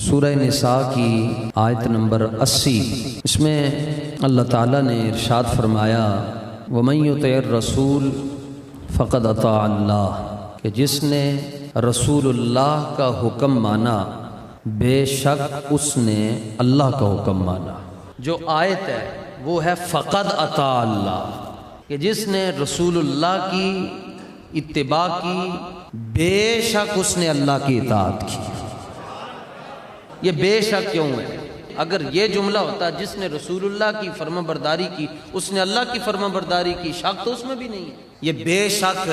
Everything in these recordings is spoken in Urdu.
سورہ نساء کی آیت نمبر 80، اس میں اللہ تعالیٰ نے ارشاد فرمایا وَمَن يُطِعِ الرَّسُولَ فَقَدْ أَطَاعَ اللَّهَ، کہ جس نے رسول اللہ کا حکم مانا بے شک اس نے اللہ کا حکم مانا۔ جو آیت ہے وہ ہے فقد اطاع اللہ، کہ جس نے رسول اللہ کی اتباع کی بے شک اس نے اللہ کی اطاعت کی۔ یہ بے شک کیوں ہے؟ اگر یہ جملہ ہوتا جس نے رسول اللہ کی فرما برداری کی اس نے اللہ کی فرما برداری کی، شک تو اس میں بھی نہیں ہے۔ یہ بے شک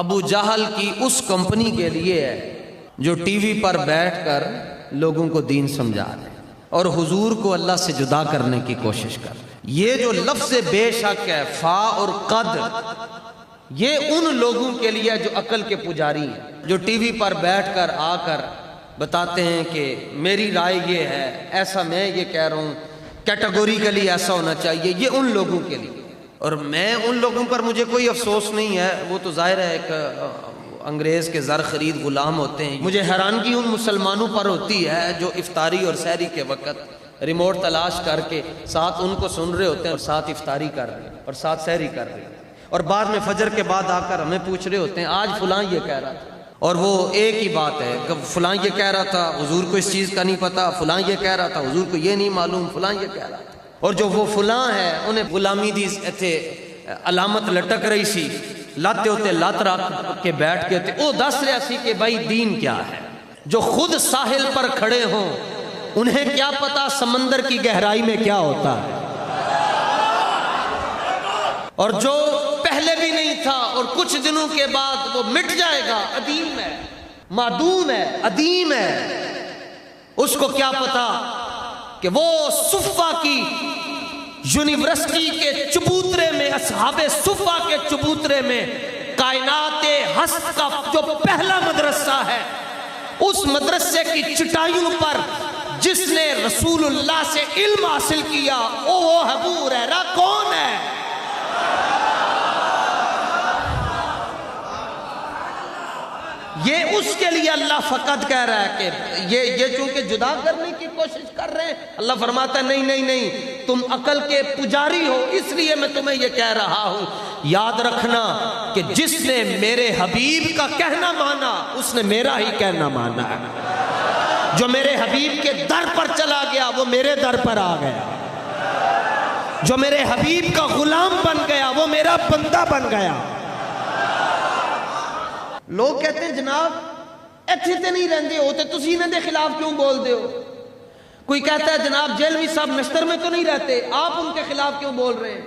ابو جہل کی اس کمپنی کے لیے ہے جو ٹی وی پر بیٹھ کر لوگوں کو دین سمجھا رہے ہیں اور حضور کو اللہ سے جدا کرنے کی کوشش کر رہے ہیں۔ یہ جو لفظ بے شک ہے، فا اور قد، یہ ان لوگوں کے لیے جو عقل کے پجاری ہیں، جو ٹی وی پر بیٹھ کر آ کر بتاتے ہیں کہ میری رائے یہ ہے، ایسا میں یہ کہہ رہا ہوں، کیٹیگوریکلی ایسا ہونا چاہیے۔ یہ ان لوگوں کے لیے، اور میں ان لوگوں پر مجھے کوئی افسوس نہیں ہے، وہ تو ظاہر ہے ایک انگریز کے زر خرید غلام ہوتے ہیں۔ مجھے حیرانگی ان مسلمانوں پر ہوتی ہے جو افطاری اور سحری کے وقت ریموٹ تلاش کر کے ساتھ ان کو سن رہے ہوتے ہیں اور ساتھ افطاری کر رہے ہیں اور ساتھ سحری کر رہے ہیں، اور بعد میں فجر کے بعد آ کر ہمیں پوچھ رہے ہوتے ہیں آج فلاں یہ کہہ رہا تھا، اور وہ ایک ہی بات ہے کہ فلاں یہ کہہ رہا تھا، حضور کو اس چیز کا نہیں پتا، فلاں یہ کہہ رہا تھا، حضور کو یہ نہیں معلوم، فلاں یہ کہہ رہا تھا۔ اور جو وہ فلاں ہے انہیں غلامی دی ایتھے علامت لٹک رہی سی، لاتے ہوتے لات رکھ کے بیٹھ کے تھے، وہ دس رہا سی کہ بھائی دین کیا ہے۔ جو خود ساحل پر کھڑے ہوں انہیں کیا پتا سمندر کی گہرائی میں کیا ہوتا ہے، اور جو پہلے بھی نہیں تھا اور کچھ دنوں کے بعد وہ مٹ جائے گا، عدیم ہے، معدوم ہے، عدیم ہے، اس کو کیا پتا کہ وہ صفہ کی یونیورسٹی کے چبوترے میں، اصحاب صفہ کے چبوترے میں کائنات ہست کا جو پہلا مدرسہ ہے، اس مدرسے کی چٹائیوں پر جس نے رسول اللہ سے علم حاصل کیا وہ ابو ہریرہ کون ہے؟ یہ اس کے لیے اللہ فقط کہہ رہا ہے کہ یہ چونکہ جدا کرنے کی کوشش کر رہے ہیں، اللہ فرماتا ہے نہیں نہیں نہیں، تم عقل کے پجاری ہو، اس لیے میں تمہیں یہ کہہ رہا ہوں۔ یاد رکھنا کہ جس نے میرے حبیب کا کہنا مانا اس نے میرا ہی کہنا مانا ہے۔ جو میرے حبیب کے در پر چلا گیا وہ میرے در پر آ گیا، جو میرے حبیب کا غلام بن گیا وہ میرا بندہ بن گیا۔ لوگ کہتے ہیں جناب ایتھے تے نہیں رہندے ہو تے تسی انہاں دے خلاف کیوں بول دے ہو؟ کوئی کہتا ہے جناب جیلوی صاحب مستر میں تو نہیں رہتے، آپ ان کے خلاف کیوں بول رہے ہیں؟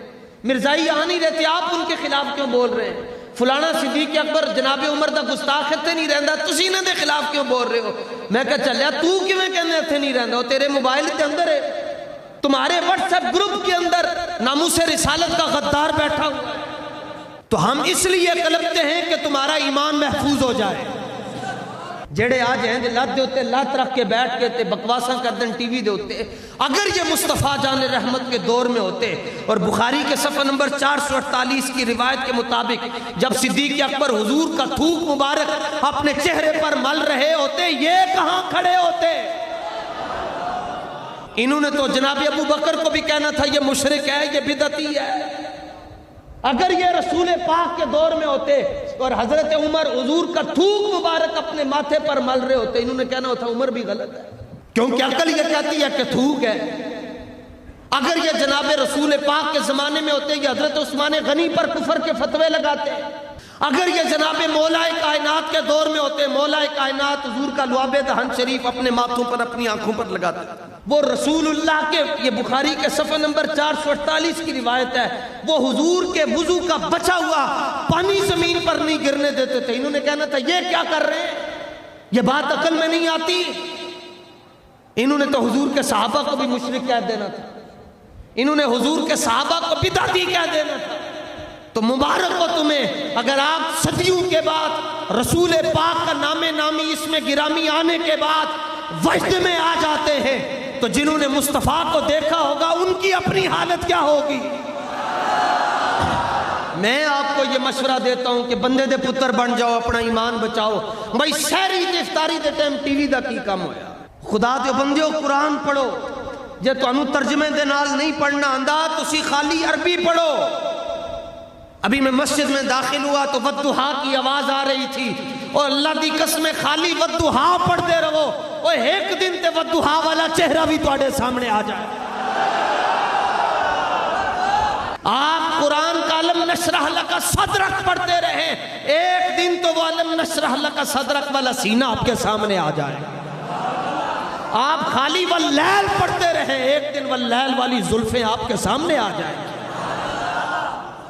مرزائی یہاں نہیں رہتے، آپ ان کے خلاف کیوں بول رہے ہیں؟ فلانا صدیق اکبر جناب عمر دا گستاخ تے نہیں رہندا، تسی انہاں دے خلاف کیوں بول رہے ہو؟ میں کہا چلیا تو کیویں کہندے ایتھے نہیں رہندا؟ تیرے موبائل کے اندر ہے، تمہارے واٹس ایپ گروپ کے اندر ناموس رسالت کا غدار بیٹھا ہوا ہے، تو ہم اس لیے کلپتے ہیں کہ تمہارا ایمان محفوظ ہو جائے۔ جڑے آج ہیں لات دے ہوتے لات رکھ کے بیٹھ کے تے بکواساں کر دیں ٹی وی دے ہوتے، اگر یہ مصطفیٰ جان رحمت کے دور میں ہوتے اور بخاری کے صفحہ نمبر 448 کی روایت کے مطابق جب صدیق اکبر حضور کا تھوک مبارک اپنے چہرے پر مل رہے ہوتے، یہ کہاں کھڑے ہوتے؟ انہوں نے تو جناب ابو بکر کو بھی کہنا تھا یہ مشرک ہے، یہ بدعتی ہے۔ اگر یہ رسول پاک کے دور میں ہوتے اور حضرت عمر حضور کا تھوک مبارک اپنے ماتھے پر مل رہے ہوتے، انہوں نے کہنا ہوتا عمر بھی غلط ہے، کیونکہ عقل یہ کہتی ہے کہ تھوک ہے۔ اگر یہ جناب رسول پاک کے زمانے میں ہوتے یہ حضرت عثمان غنی پر کفر کے فتوے لگاتے۔ اگر یہ جناب مولا کائنات کے دور میں ہوتے، مولا کائنات حضور کا لعاب دہن شریف اپنے ماتھوں پر اپنی آنکھوں پر لگاتے۔ وہ رسول اللہ کے، یہ بخاری کے صفحہ نمبر 448 کی روایت ہے، وہ حضور کے وضو کا بچا ہوا پانی زمین پر نہیں گرنے دیتے تھے۔ انہوں نے کہنا تھا یہ کیا کر رہے ہیں، یہ بات عقل میں نہیں آتی۔ انہوں نے تو حضور کے صحابہ کو بھی مشرک کہہ دینا تھا، انہوں نے حضور کے صحابہ کو بدعتی کہہ دینا تھا۔ تو مبارک ہو تمہیں اگر آپ صدیوں کے بعد رسول پاک کا نام نامی اس میں گرامی آنے کے بعد وجد میں آ جاتے ہیں، تو جنہوں نے مصطفیٰ کو دیکھا ہوگا ان کی اپنی حالت کیا ہوگی؟ میں آپ کو یہ مشورہ دیتا ہوں کہ بندے دے پتر بن جاؤ، اپنا ایمان بچاؤ۔ بھائی سحری تے افطاری دے ٹائم ٹی وی دا کی کام ہویا؟ خدا دے بندیو قرآن پڑھو، جے تانوں ترجمے دے نال نہیں پڑھنا آندا تسی خالی عربی پڑھو۔ ابھی میں مسجد میں داخل ہوا تو والضحیٰ کی آواز آ رہی تھی، اور اللہ دی قسم خالی والضحیٰ پڑھتے رہو، اور ایک دن تے والضحیٰ والا چہرہ بھی تواڈے سامنے آ جائے۔ آپ قرآن کا علم نشرح لک صدرک پڑھتے رہیں، ایک دن تو وہ علم نشرح لک صدرک والا سینہ آپ کے سامنے آ جائے۔ آپ خالی واللیل پڑھتے رہیں، ایک دن واللیل والی زلفیں آپ کے سامنے آ جائیں۔